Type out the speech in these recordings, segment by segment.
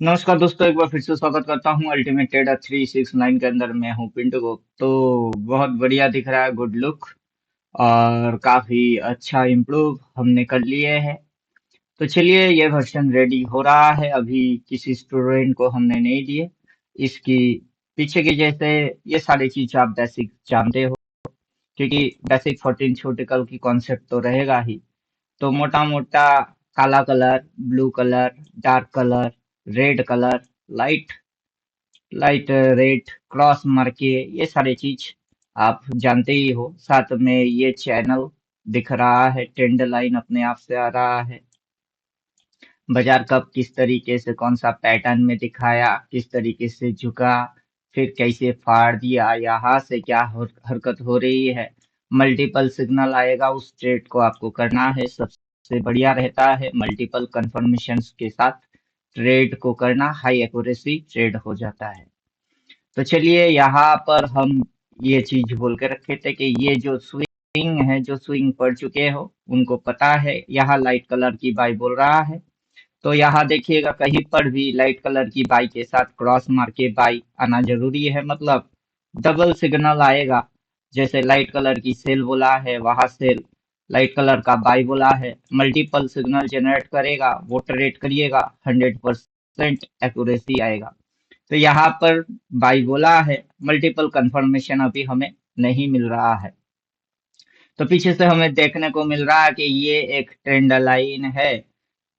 नमस्कार दोस्तों, एक बार फिर से स्वागत करता हूँ अल्टीमेट ट्रेडर 369 के अंदर। मैं हूँ पिंटू गुप्त। तो बहुत बढ़िया दिख रहा है, गुड लुक और काफी अच्छा इम्प्रूव हमने कर लिए हैं। तो चलिए, ये वर्जन रेडी हो रहा है। अभी किसी स्टूडेंट को हमने नहीं दिए इसकी पीछे की। जैसे ये सारी चीज आप बेसिक जानते हो, क्योंकि बेसिक 14 थ्योरेटिकल की कॉन्सेप्ट तो रहेगा ही। तो मोटा मोटा काला colour, blue colour, dark colour, red colour, light light red, cross मार के, ये सारी चीज आप जानते ही हो। साथ में ये चैनल दिख रहा है, ट्रेंड लाइन अपने आप से आ रहा है। बाजार कब किस तरीके से कौन सा पैटर्न में दिखाया, किस तरीके से झुका, फिर कैसे फाड़ दिया, यहाँ से क्या हरकत हो रही है। मल्टीपल सिग्नल आएगा, उस ट्रेड को आपको करना है। सबसे बढ़िया रहता है मल्टीपल कंफर्मेशन के साथ ट्रेड को करना, हाई एक्यूरेसी ट्रेड हो जाता है। तो चलिए, यहाँ पर हम ये चीज बोल के रखे थे कि ये जो स्विंग है, जो स्विंग पड़ चुके हो उनको पता है। यहाँ लाइट कलर की बाई बोल रहा है, तो यहाँ देखिएगा कहीं पर भी लाइट कलर की बाई के साथ क्रॉस मार के बाई आना जरूरी है। मतलब डबल सिग्नल आएगा। जैसे लाइट कलर की सेल बोला है, वहां से लाइट कलर का बाई बोला है, मल्टीपल सिग्नल जनरेट करेगा, वो ट्रेड करिएगा, 100% एक्यूरेसी आएगा। तो यहाँ पर बाई बोला है, मल्टीपल कंफर्मेशन अभी हमें नहीं मिल रहा है। तो पीछे से हमें देखने को मिल रहा है कि ये एक ट्रेंड लाइन है।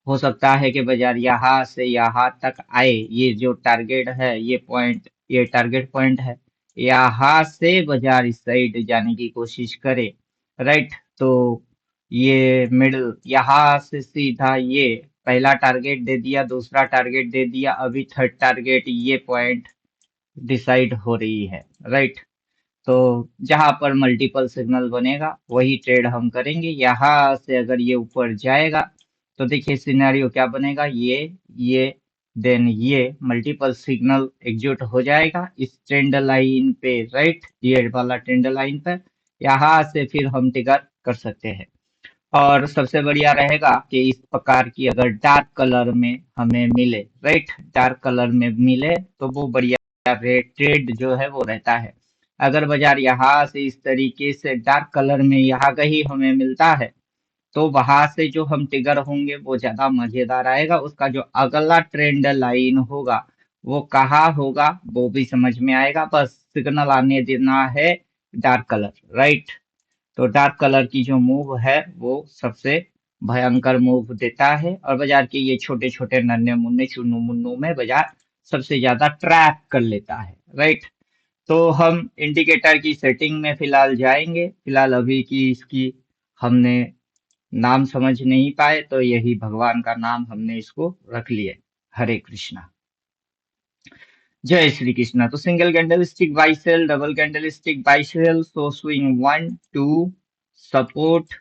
हो सकता है कि बाजार यहाँ से यहाँ तक आए। ये जो टारगेट है, ये पॉइंट, ये टारगेट पॉइंट है। यहाँ से बाजार इस साइड जाने की कोशिश करे, राइट। तो ये मिडल, यहाँ से सीधा ये पहला टारगेट दे दिया, दूसरा टारगेट दे दिया, अभी थर्ड टारगेट, ये पॉइंट डिसाइड हो रही है, राइट। तो जहां पर मल्टीपल सिग्नल बनेगा वही ट्रेड हम करेंगे। यहाँ से अगर ये ऊपर जाएगा तो देखिए सिनेरियो क्या बनेगा। ये देन ये मल्टीपल सिग्नल एग्जीक्यूट हो जाएगा इस ट्रेंड लाइन पे, राइट, ये वाला ट्रेंड लाइन पर। यहाँ से फिर हम टिगर कर सकते हैं। और सबसे बढ़िया रहेगा कि इस प्रकार की अगर डार्क कलर में हमें मिले, राइट, डार्क कलर में मिले तो वो बढ़िया रेट ट्रेड जो है वो रहता है। अगर बाजार यहाँ से इस तरीके से डार्क कलर में यहाँ कहीं हमें मिलता है, तो वहां से जो हम टिगर होंगे वो ज्यादा मजेदार आएगा। उसका जो अगला ट्रेंड लाइन होगा वो कहाँ होगा वो भी समझ में आएगा। बस सिग्नल आने देना है डार्क कलर, राइट। तो डार्क कलर की जो मूव है वो सबसे भयंकर मूव देता है, और बाजार के ये छोटे छोटे नन्हे मुन्ने चुन्नू मुन्नू में बाजार सबसे ज्यादा ट्रैप कर लेता है, राइट। तो हम इंडिकेटर की सेटिंग में फिलहाल जाएंगे। फिलहाल अभी की इसकी हमने नाम समझ नहीं पाए, तो यही भगवान का नाम हमने इसको रख लिए, हरे कृष्णा, जय श्री कृष्णा। तो single candlestick buy sell, double candlestick buy sell, so swing 1 2, support,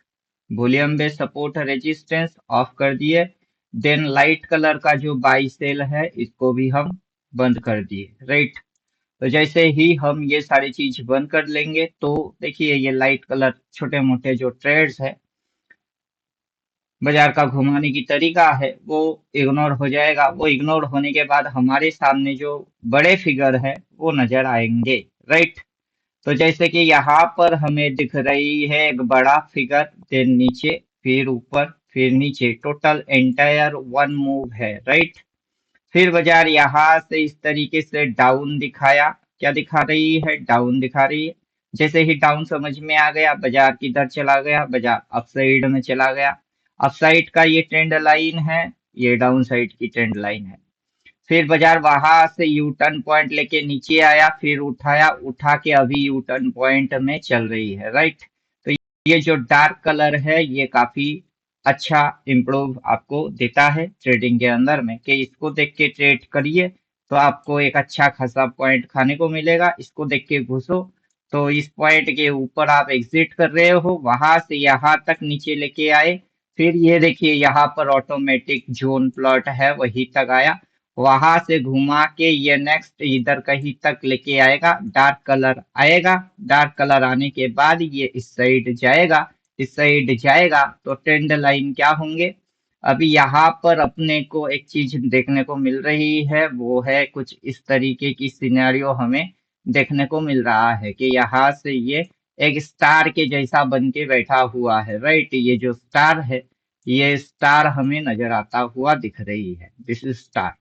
volume base support, resistance off कर दिए। देन लाइट कलर का जो बाई सेल है इसको भी हम बंद कर दिए, राइट। तो जैसे ही हम ये सारी चीज बंद कर लेंगे तो देखिए ये लाइट कलर छोटे मोटे जो ट्रेड्स है बाजार का घुमाने की तरीका है वो इग्नोर हो जाएगा। वो इग्नोर होने के बाद हमारे सामने जो बड़े फिगर है वो नजर आएंगे, राइट। तो जैसे कि यहाँ पर हमें दिख रही है एक बड़ा फिगर, देन नीचे, फिर ऊपर, फिर नीचे, टोटल एंटायर वन मूव है, राइट। फिर बाजार यहाँ से इस तरीके से डाउन दिखाया। क्या दिखा रही है? डाउन दिखा रही है। जैसे ही डाउन समझ में आ गया, बाजार किधर चला गया? बाजार अपसाइड में चला गया। अपसाइड का ये ट्रेंड लाइन है, ये डाउन साइड की ट्रेंड लाइन है। फिर बाजार वहां से यू टर्न पॉइंट लेके नीचे आया, फिर उठाया, उठा के अभी यू टर्न पॉइंट में चल रही है, राइट। तो ये जो डार्क कलर है ये काफी अच्छा इम्प्रूव आपको देता है ट्रेडिंग के अंदर में, कि इसको देख के ट्रेड करिए तो आपको एक अच्छा खासा पॉइंट खाने को मिलेगा। इसको देख के घुसो तो इस पॉइंट के ऊपर आप एग्जिट कर रहे हो, वहां से यहाँ तक नीचे लेके आए। फिर ये देखिए यहाँ पर ऑटोमेटिक जोन प्लॉट है, वही तक आया, वहां से घुमा के ये नेक्स्ट इधर कहीं तक लेके आएगा, डार्क कलर आएगा। डार्क कलर आने के बाद ये इस साइड जाएगा। इस साइड जाएगा तो ट्रेंड लाइन क्या होंगे? अभी यहाँ पर अपने को एक चीज देखने को मिल रही है, वो है कुछ इस तरीके की सिनेरियो हमें देखने को मिल रहा है कि यहाँ से ये एक स्टार के जैसा बन के बैठा हुआ है, राइट। ये जो स्टार है, ये स्टार हमें नजर आता हुआ दिख रही है, दिस इज स्टार।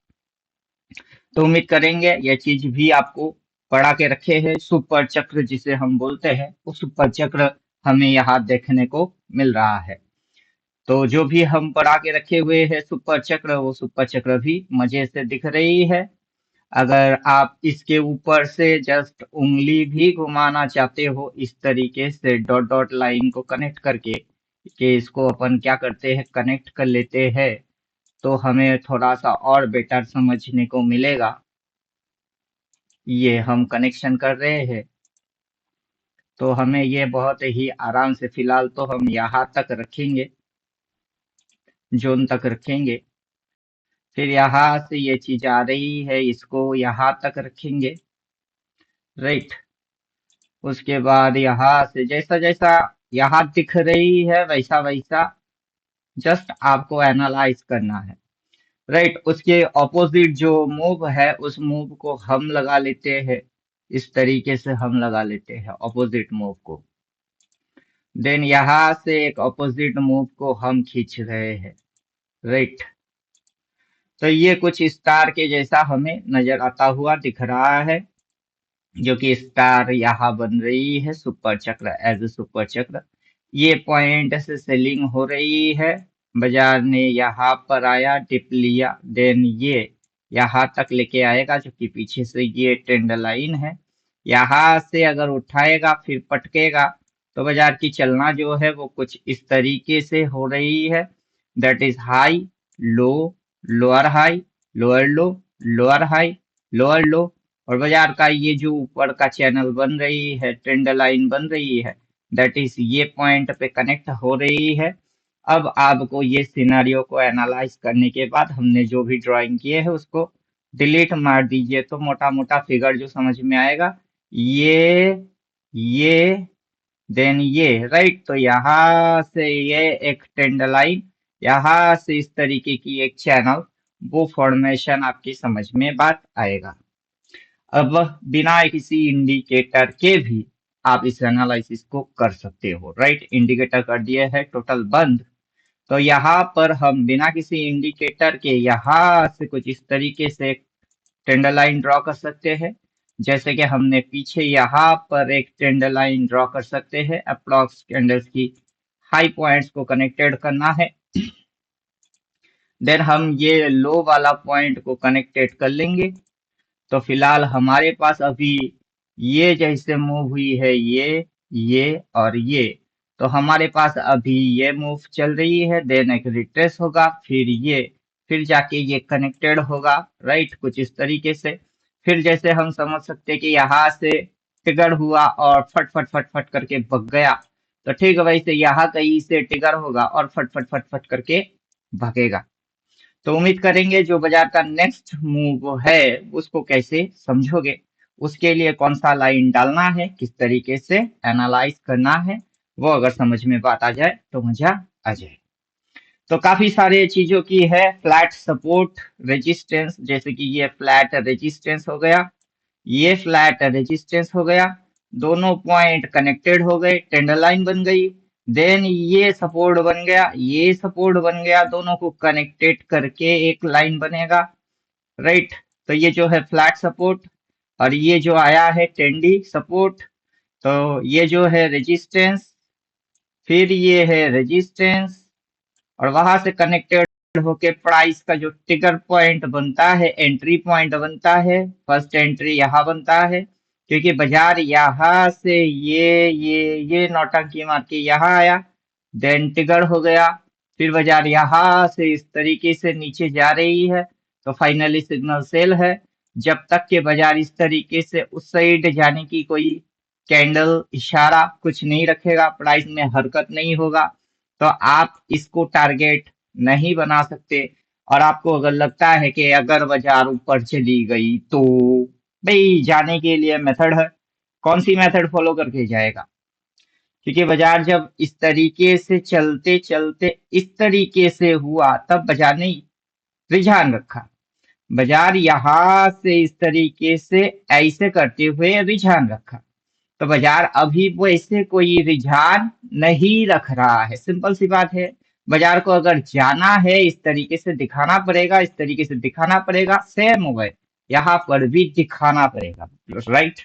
तो उम्मीद करेंगे ये चीज भी आपको पढ़ा के रखे हैं। सुपर चक्र जिसे हम बोलते हैं, वो सुपर चक्र हमें यहाँ देखने को मिल रहा है। तो जो भी हम पढ़ा के रखे हुए हैं सुपर चक्र, वो सुपर चक्र भी मजे से दिख रही है। अगर आप इसके ऊपर से जस्ट उंगली भी घुमाना चाहते हो इस तरीके से डॉट डॉट लाइन को कनेक्ट करके, कि इसको अपन क्या करते हैं, कनेक्ट कर लेते हैं, तो हमें थोड़ा सा और बेटर समझने को मिलेगा। ये हम कनेक्शन कर रहे हैं, तो हमें ये बहुत ही आराम से, फिलहाल तो हम यहाँ तक रखेंगे, जोन तक रखेंगे। फिर यहाँ से ये चीज आ रही है, इसको यहाँ तक रखेंगे, राइट। उसके बाद यहाँ से जैसा जैसा यहाँ दिख रही है, वैसा वैसा जस्ट आपको एनालाइज करना है, राइट। उसके ऑपोजिट जो मूव है, उस मूव को हम लगा लेते हैं, इस तरीके से हम लगा लेते हैं ऑपोजिट मूव को। देन यहाँ से एक ऑपोजिट मूव को हम खींच रहे हैं, राइट। तो ये कुछ स्टार के जैसा हमें नजर आता हुआ दिख रहा है, जो कि स्टार यहाँ बन रही है सुपर चक्र, एज ए सुपर चक्र। ये पॉइंट से सेलिंग हो रही है, बाजार ने यहाँ पर आया, डिप लिया, देन ये यहाँ तक लेके आएगा, जो कि पीछे से ये ट्रेंड लाइन है। यहाँ से अगर उठाएगा फिर पटकेगा, तो बाजार की चलना जो है वो कुछ इस तरीके से हो रही है, that is high low, lower high, lower low, lower high, lower लो। और बाजार का ये जो ऊपर का चैनल बन रही है, ट्रेंड लाइन बन रही है, दैट इज ये पॉइंट पे कनेक्ट हो रही है। अब आपको ये सिनेरियो को एनालाइज करने के बाद हमने जो भी ड्राइंग किए है उसको डिलीट मार दीजिए, तो मोटा मोटा फिगर जो समझ में आएगा, ये देन ये, राइट। तो यहाँ से ये एक ट्रेंड लाइन, यहाँ से इस तरीके की एक चैनल, वो फॉर्मेशन आपकी समझ में बात आएगा। अब बिना किसी इंडिकेटर के भी आप इस एनालिसिस को कर सकते हो, राइट। इंडिकेटर कर दिए है टोटल बंद, तो यहाँ पर हम बिना किसी इंडिकेटर के यहाँ से कुछ इस तरीके से ट्रेंड लाइन ड्रॉ कर सकते हैं, जैसे कि हमने पीछे यहाँ पर एक ट्रेंड लाइन ड्रॉ कर सकते हैं। अप्रॉक्स कैंडल्स की हाई पॉइंट्स को कनेक्टेड करना है, देन हम ये लो वाला पॉइंट को कनेक्टेड कर लेंगे। तो फिलहाल हमारे पास अभी ये जैसे मूव हुई है, ये और ये, तो हमारे पास अभी ये मूव चल रही है, देन एक रिट्रेस होगा, फिर ये, फिर जाके ये कनेक्टेड होगा, राइट, कुछ इस तरीके से। फिर जैसे हम समझ सकते हैं कि यहाँ से ट्रिगर हुआ और फट फट फट फट करके भग गया, तो ठीक वैसे यहाँ कहीं से ट्रिगर होगा और फट फट फट फट करके भगेगा। तो उम्मीद करेंगे जो बाजार का नेक्स्ट मूव है उसको कैसे समझोगे, उसके लिए कौन सा लाइन डालना है, किस तरीके से एनालाइज करना है, वो अगर समझ में बात आ जाए तो मजा आ जाए। तो काफी सारे चीजों की है, फ्लैट सपोर्ट रेजिस्टेंस, जैसे कि ये फ्लैट रेजिस्टेंस हो गया, ये फ्लैट रेजिस्टेंस हो गया, दोनों पॉइंट कनेक्टेड हो गए, टेंडर लाइन बन गई। देन ये सपोर्ट बन गया, ये सपोर्ट बन गया, दोनों को कनेक्टेड करके एक लाइन बनेगा, राइट। तो ये जो है फ्लैट सपोर्ट, और ये जो आया है टेंडी सपोर्ट, तो ये जो है रेजिस्टेंस, फिर ये है रेजिस्टेंस, और वहां से कनेक्टेड होके प्राइस का जो ट्रिगर पॉइंट बनता है, एंट्री पॉइंट बनता है, फर्स्ट एंट्री यहाँ बनता है, क्योंकि बाजार यहाँ से ये नौटंकी मार के यहाँ आया, देन ट्रिगर हो गया, फिर बाजार यहाँ से इस तरीके से नीचे जा रही है, तो फाइनली सिग्नल सेल है। जब तक के बाजार इस तरीके से उस साइड जाने की कोई कैंडल इशारा कुछ नहीं रखेगा, प्राइस में हरकत नहीं होगा, तो आप इसको टारगेट नहीं बना सकते। और आपको अगर लगता है कि अगर बाजार ऊपर चली गई तो भाई जाने के लिए मेथड है, कौन सी मेथड फॉलो करके जाएगा, क्योंकि बाजार जब इस तरीके से चलते चलते इस तरीके से हुआ तब बाजार ने रुझान रखा। बाजार यहाँ से इस तरीके से ऐसे करते हुए रुझान रखा, तो बाजार अभी वैसे कोई रुझान नहीं रख रहा है। सिंपल सी बात है। बाजार को अगर जाना है इस तरीके से दिखाना पड़ेगा, इस तरीके से दिखाना पड़ेगा, सेम वे यहाँ पर भी दिखाना पड़ेगा, राइट।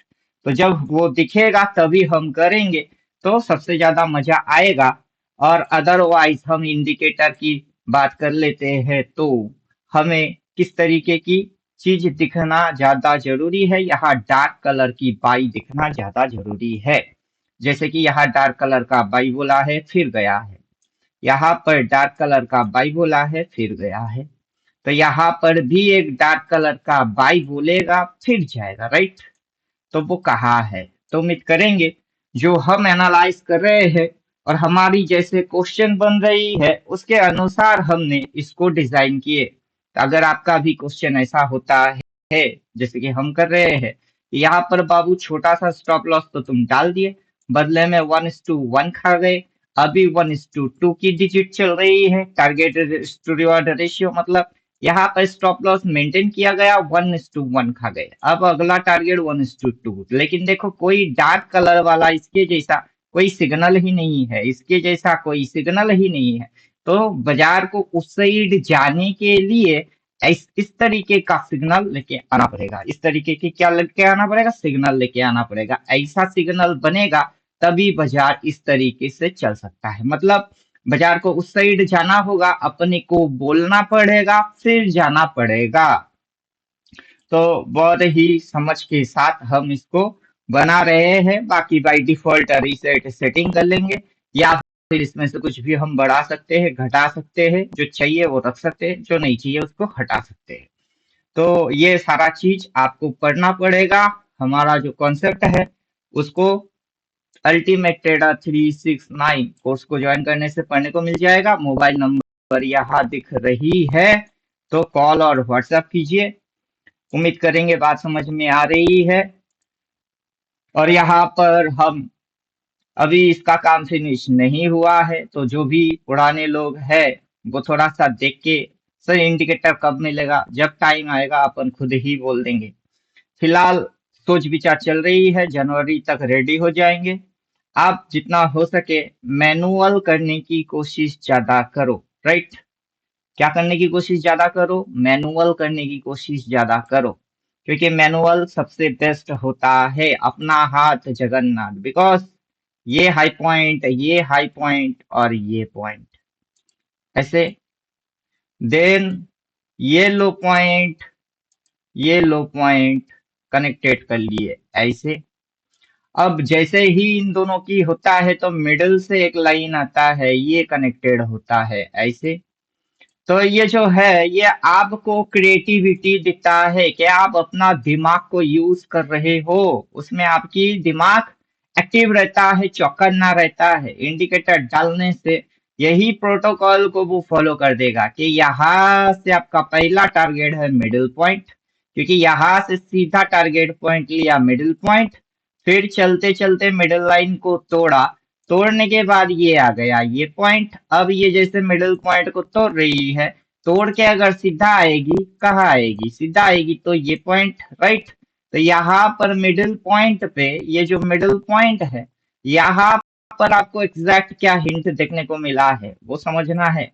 तो जब वो दिखेगा तभी हम करेंगे, तो सबसे ज्यादा मजा आएगा। और अदरवाइज हम इंडिकेटर की बात कर लेते हैं, तो हमें किस तरीके की चीज दिखना ज्यादा जरूरी है? यहाँ डार्क कलर की बाई दिखना ज्यादा जरूरी है। जैसे कि यहाँ डार्क कलर का बाई बोला है फिर गया है, यहाँ पर डार्क कलर का बाई बोला है फिर गया है, तो यहाँ पर भी एक डार्क कलर का बाई बोलेगा फिर जाएगा, राइट। तो वो कहाँ है? तो उम्मीद करेंगे जो हम एनालाइज कर रहे हैं और हमारी जैसे क्वेश्चन बन रही है उसके अनुसार हमने इसको डिजाइन किए। तो अगर आपका भी क्वेश्चन ऐसा होता है जैसे कि हम कर रहे हैं, यहाँ पर बाबू छोटा सा स्टॉप लॉस तो तुम डाल दिए, बदले में 1:1 खा गए। अभी 1:2 की डिजिट चल रही है, टारगेट टू रिवॉर्ड रेशियो, मतलब यहाँ पर स्टॉप लॉस मेंटेन किया गया, 1:1 खा गए। अब अगला टारगेट 1:2, लेकिन देखो कोई डार्क कलर वाला इसके जैसा कोई सिग्नल ही नहीं है, इसके जैसा कोई सिग्नल ही नहीं है। तो बाजार को उस साइड जाने के लिए इस तरीके का सिग्नल लेके आना पड़ेगा, इस तरीके की क्या लेके आना पड़ेगा? सिग्नल लेके आना पड़ेगा। ऐसा सिग्नल बनेगा तभी बाजार इस तरीके से चल सकता है। मतलब बाजार को उस साइड जाना होगा, अपने को बोलना पड़ेगा फिर जाना पड़ेगा। तो बहुत ही समझ के साथ हम इसको बना रहे हैं। बाकी बाय डिफॉल्ट रीसेट सेटिंग कर लेंगे, या फिर इसमें से कुछ भी हम बढ़ा सकते हैं, घटा सकते हैं, जो चाहिए वो रख सकते हैं, जो नहीं चाहिए उसको हटा सकते हैं। तो ये सारा चीज आपको पढ़ना पड़ेगा। हमारा जो कॉन्सेप्ट है उसको अल्टीमेट ट्रेडर 369 कोर्स को ज्वाइन करने से पढ़ने को मिल जाएगा। मोबाइल नंबर यहाँ दिख रही है, तो कॉल और व्हाट्सएप कीजिए। उम्मीद करेंगे बात समझ में आ रही है। और यहाँ पर हम अभी इसका काम फिनिश नहीं हुआ है, तो जो भी पुराने लोग हैं वो थोड़ा सा देख के, सर इंडिकेटर कब मिलेगा, जब टाइम आएगा अपन खुद ही बोल देंगे। फिलहाल सोच विचार चल रही है, जनवरी तक रेडी हो जाएंगे। आप जितना हो सके मैनुअल करने की कोशिश ज्यादा करो, राइट। क्या करने की कोशिश ज्यादा करो? मैनुअल करने की कोशिश ज्यादा करो, क्योंकि मैनुअल सबसे बेस्ट होता है। अपना हाथ जगन्नाथ, बिकॉज ये हाई पॉइंट, ये हाई पॉइंट और ये पॉइंट ऐसे, देन ये लो पॉइंट, ये लो पॉइंट कनेक्टेड कर लिए ऐसे। अब जैसे ही इन दोनों की होता है तो मिडिल से एक लाइन आता है, ये कनेक्टेड होता है ऐसे। तो ये जो है ये आपको क्रिएटिविटी दिखता है कि आप अपना दिमाग को यूज कर रहे हो, उसमें आपकी दिमाग एक्टिव रहता है, चौकन्ना रहता है। इंडिकेटर डालने से यही प्रोटोकॉल को वो फॉलो कर देगा कि यहाँ से आपका पहला टारगेट है मिडिल पॉइंट, क्योंकि यहाँ से सीधा टारगेट पॉइंट लिया मिडिल पॉइंट, फिर चलते चलते मिडिल लाइन को तोड़ा, तोड़ने के बाद ये आ गया ये पॉइंट। अब ये जैसे मिडिल पॉइंट को तोड़ रही है, तोड़ के अगर सीधा आएगी, कहाँ आएगी? सीधा आएगी तो ये पॉइंट, राइट। तो यहाँ पर मिडिल पॉइंट पे, ये जो मिडिल पॉइंट है, यहाँ पर आपको एग्जैक्ट क्या हिंट देखने को मिला है वो समझना है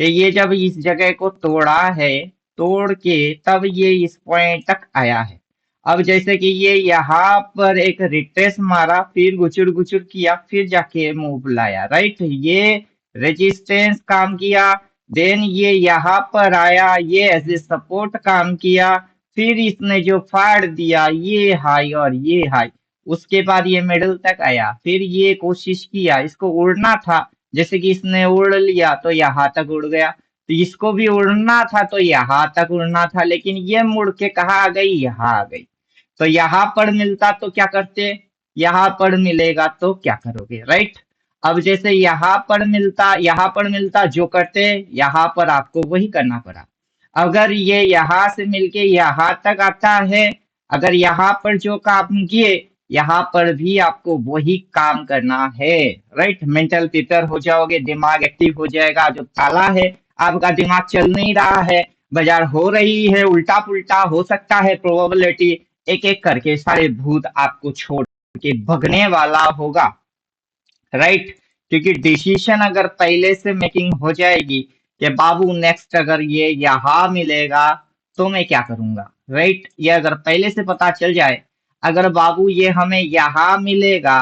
कि ये जब इस जगह को तोड़ा है, तोड़ के तब ये इस पॉइंट तक आया है। अब जैसे कि ये यहाँ पर एक रिट्रेस मारा, फिर गुचुर गुचुर किया, फिर जाके मूव लाया, राइट। ये रेजिस्टेंस काम किया, देन ये यहाँ पर आया, ये एज ए सपोर्ट काम किया, फिर इसने जो फाड़ दिया ये हाई और ये हाई, उसके बाद ये मिडिल तक आया, फिर ये कोशिश किया, इसको उड़ना था, जैसे कि इसने उड़ लिया तो यहाँ तक उड़ गया, तो इसको भी उड़ना था तो यहाँ तक उड़ना था, लेकिन ये मुड़ के कहाँ आ गई? यहाँ आ गई। तो यहाँ पर मिलता तो क्या करते? यहाँ पर मिलेगा तो क्या करोगे, राइट। अब जैसे यहाँ पर मिलता जो करते, यहाँ पर आपको वही करना पड़ा। अगर ये यहाँ से मिलके यहाँ तक आता है, अगर यहाँ पर जो काम किए यहाँ पर भी आपको वही काम करना है। राइट, मेंटल प्रिपेयर हो जाओगे, दिमाग एक्टिव हो जाएगा। जो ताला है, आपका दिमाग चल नहीं रहा है, बाजार हो रही है उल्टा पुल्टा, हो सकता है प्रोबेबिलिटी, एक एक करके सारे भूत आपको छोड़ के भगने वाला होगा। राइट, क्योंकि डिसीजन अगर पहले से मेकिंग हो जाएगी कि बाबू नेक्स्ट अगर ये यहाँ मिलेगा तो मैं क्या करूंगा। राइट, ये अगर पहले से पता चल जाए, अगर बाबू ये हमें यहाँ मिलेगा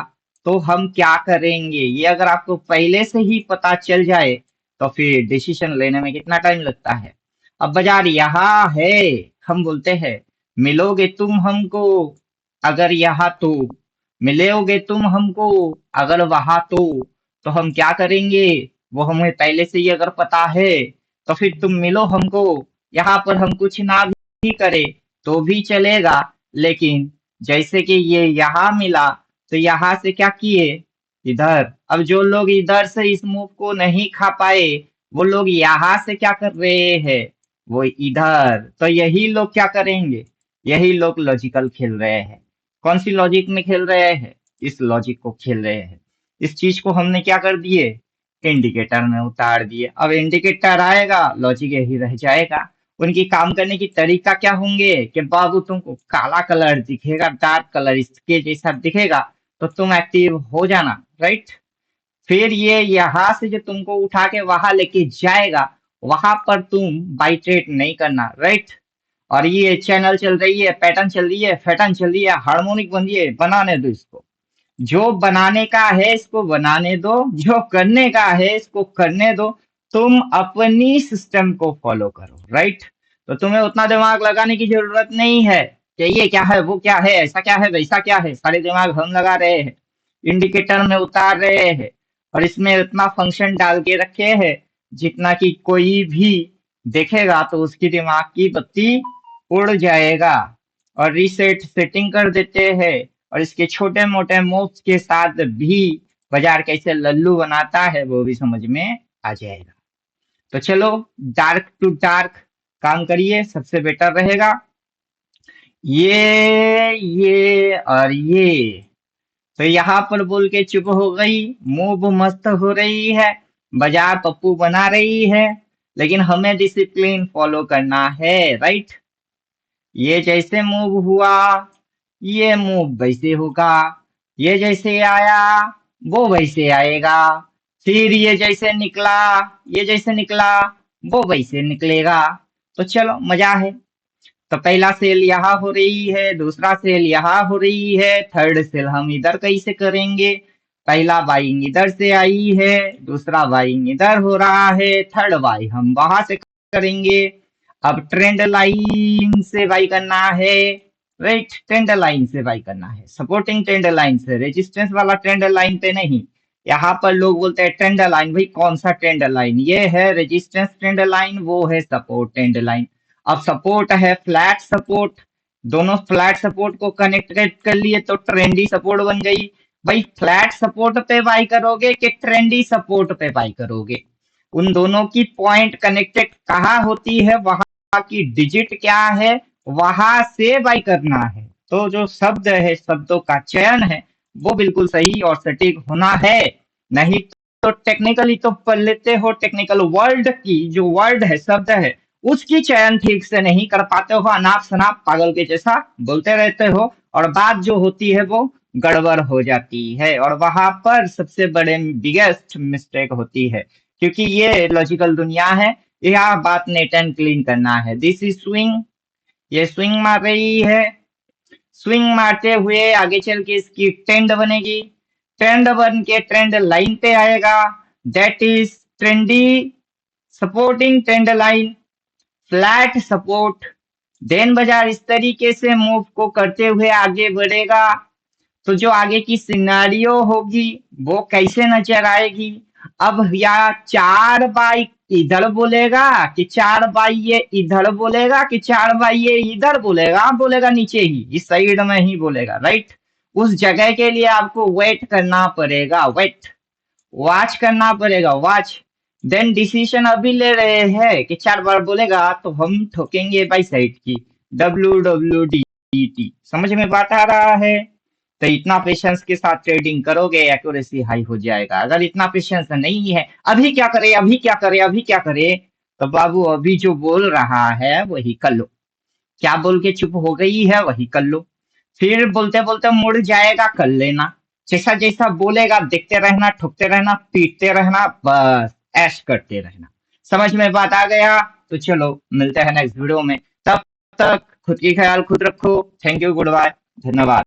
तो हम क्या करेंगे, ये अगर आपको पहले से ही पता चल जाए तो फिर डिसीजन लेने में कितना टाइम लगता है। अब बाजार यहाँ है, हम बोलते हैं मिलोगे तुम हमको अगर यहाँ तो, मिलोगे तुम हमको अगर वहां तो हम क्या करेंगे, वो हमें पहले से ही अगर पता है तो फिर तुम मिलो हमको, यहाँ पर हम कुछ ना भी करे तो भी चलेगा। लेकिन जैसे कि ये यहाँ मिला तो यहाँ से क्या किए, इधर। अब जो लोग इधर से इस मूव को नहीं खा पाए, वो लोग यहाँ से क्या कर रहे हैं, वो इधर। तो यही लोग क्या करेंगे, यही लोग लॉजिकल खेल रहे हैं। कौन सी लॉजिक में खेल रहे हैं, इस लॉजिक को खेल रहे हैं। इस चीज को हमने क्या कर दिए, इंडिकेटर में उतार दिए। अब इंडिकेटर आएगा, लॉजिक यही रह जाएगा। उनकी काम करने की तरीका क्या होंगे कि बाबू तुमको काला कलर दिखेगा, डार्क कलर इसके जैसा दिखेगा तो तुम एक्टिव हो जाना। राइट, फिर ये यहाँ से जो तुमको उठा के वहां लेके जाएगा, वहां पर तुम बाइट्रेट नहीं करना। राइट, और ये चैनल चल रही है, पैटर्न चल रही है, पैटर्न चल रही है, हार्मोनिक बन रही है, बनाने दो इसको। जो बनाने का है इसको बनाने दो, जो करने का है इसको करने दो। तुम अपनी सिस्टम को फॉलो करो। राइट, तो तुम्हें उतना दिमाग लगाने की जरूरत नहीं है कि ये क्या है, वो क्या है, ऐसा क्या है, वैसा क्या है। सारे दिमाग हम लगा रहे हैं, इंडिकेटर में उतार रहे हैं, और इसमें इतना फंक्शन डाल के रखे हैं जितना कि कोई भी देखेगा तो उसकी दिमाग की बत्ती उड़ जाएगा। और रीसेट सेटिंग कर देते हैं, और इसके छोटे मोटे मूव्स के साथ भी बाजार कैसे लल्लू बनाता है वो भी समझ में आ जाएगा। तो चलो, डार्क टू डार्क काम करिए, सबसे बेटर रहेगा। ये और ये तो यहाँ पर बोल के चुप हो गई, मूव मस्त हो रही है, बाजार पप्पू बना रही है, लेकिन हमें डिसिप्लिन फॉलो करना है। राइट, ये जैसे मूव हुआ ये मूव वैसे होगा, ये जैसे आया वो वैसे आएगा, फिर ये जैसे निकला, ये जैसे निकला वो वैसे निकलेगा। तो चलो मजा है। तो पहला सेल यहाँ हो रही है, दूसरा सेल यहाँ हो रही है, थर्ड सेल हम इधर कैसे करेंगे। पहला बाइंग इधर से आई है, दूसरा बाइंग इधर हो रहा है, थर्ड बाई हम वहां से करेंगे। अब ट्रेंड लाइन से बाई करना है। राइट, ट्रेंड लाइन से बाई करना है, सपोर्टिंग ट्रेंड लाइन से, रेजिस्टेंस वाला ट्रेंड लाइन पे नहीं। यहाँ पर लोग बोलते हैं ट्रेंड लाइन, भाई कौन सा ट्रेंड लाइन, ये है रेजिस्टेंस ट्रेंड लाइन, वो है सपोर्ट ट्रेंड लाइन। अब सपोर्ट है फ्लैट सपोर्ट, दोनों फ्लैट सपोर्ट को कनेक्टेड कर लिए तो ट्रेंडी सपोर्ट बन गई। भाई फ्लैट सपोर्ट पे बाई करोगे कि ट्रेंडी सपोर्ट पे बाई करोगे, उन दोनों की पॉइंट कनेक्टेड कहाँ होती है, वहां की डिजिट क्या है, वहां से बाई करना है। तो जो शब्द है, शब्दों का चयन है, वो बिल्कुल सही और सटीक होना है। नहीं तो टेक्निकली तो पढ़ लेते हो, टेक्निकल वर्ड की जो वर्ड है, शब्द है, उसकी चयन ठीक से नहीं कर पाते हो, अनाप शनाप पागल के जैसा बोलते रहते हो, और बात जो होती है वो गड़बड़ हो जाती है, और वहां पर सबसे बड़े बिगेस्ट मिस्टेक होती है। क्योंकि ये लॉजिकल दुनिया है, यह बात नेट एंड क्लीन करना है। दिस इज स्विंग, ये स्विंग मार रही है, स्विंग मारते हुए आगे चल के इसकी ट्रेंड बनेगी, ट्रेंड बन के ट्रेंड लाइन पे आएगा, that is trendy supporting trend line, flat support. Then बाजार इस तरीके से मूव को करते हुए आगे बढ़ेगा। तो जो आगे की सिनारियो होगी वो कैसे नजर आएगी। अब या चार बाई इधर बोलेगा कि चार बाई ये इधर बोलेगा कि चार बाई ये इधर बोलेगा, बोलेगा नीचे ही इस साइड में ही बोलेगा। राइट, उस जगह के लिए आपको वेट करना पड़ेगा, वेट, वॉच करना पड़ेगा, वॉच। देन डिसीजन अभी ले रहे हैं कि चार बार बोलेगा तो हम ठोकेंगे बाई साइड की, WWDT। समझ में बात आ रहा है। तो इतना पेशेंस के साथ ट्रेडिंग करोगे, एक्यूरेसी हाई हो जाएगा। अगर इतना पेशेंस नहीं है, अभी क्या करे, अभी क्या करे, अभी क्या करे, तो बाबू अभी जो बोल रहा है वही कर लो। क्या बोल के चुप हो गई है वही कर लो। फिर बोलते बोलते मुड़ जाएगा, कर लेना। जैसा जैसा बोलेगा देखते रहना, ठुकते रहना, पीटते रहना, बस ऐश करते रहना। समझ में बात आ गया? तो चलो मिलते हैं नेक्स्ट वीडियो में। तब तक खुद की ख्याल खुद रखो। थैंक यू, गुड बाय, धन्यवाद।